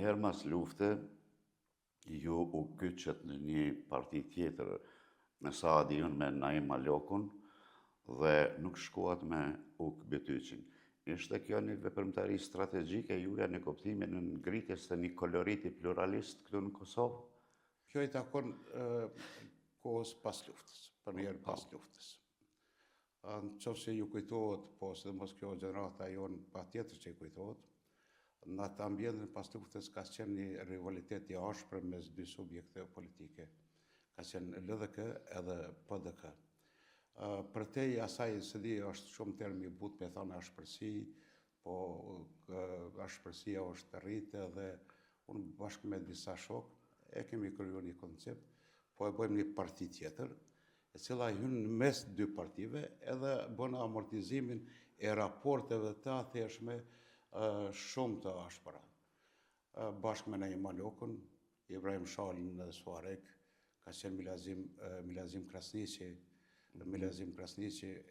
herë mas lufte, ju u kyçet në një parti tjetër në Saadiun me Naim Malokun dhe nuk shkuat me Uk Betyqin. Ishte kjo një veprimtari strategjike juja në kuptimin në ngritjes të një koloriti pluralist këtu në Kosovë? Kjo i takon kohës pas luftës, për njerë pas luftës. Në qofë se ju kujtohet, po së dhe mos kjo gjenerata jonë pa tjetër që i kujtohet, në atë ambjendin pas luftës ka qenë një rivalitet i ashpër mes dy subjekte politike. Ka qenë LDK edhe PDK. Për te i asaj së di është shumë termi but me thonë ashpërsi, po ashpërsia është rritë dhe unë bashkë me disa shokë e kemi kryu një koncept, po e bëjmë një parti tjetër, e cila hynë në mes dy partive edhe bënë amortizimin e raporteve të atheshme shumë të ashpëra. Bashkë me Naim Malokun, Ibrahim Shalin dhe Suarek, ka qenë Milazim Krasniqi,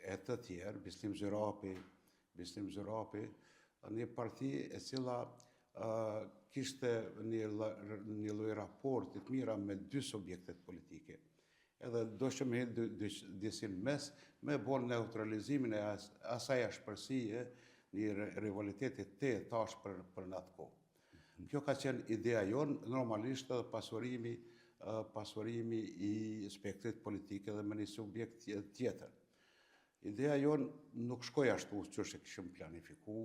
e të tjerë, Bislim Zyrapi, një parti e cila kishte një lloj raportit mira me dy subjektet politike. Edhe do që me disin mes, me bon neutralizimin e asaj ashpërsie, një rivalitetit të tash për në atë kohë. Kjo ka qenë ideja jonë, normalisht edhe pasurimi i spektrit politike dhe me një subjekt tjetër. Ideja jonë nuk shkoj ashtu që e kishim planifiku,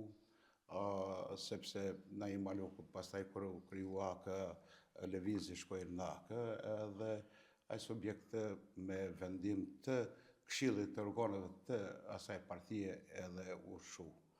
sepse Naim Maloku pastaj kër u kriju AK, Lëvizi shkoj në AK, edhe ai subjekt me vendim të Këshillit të organeve të asaj partie edhe u shu.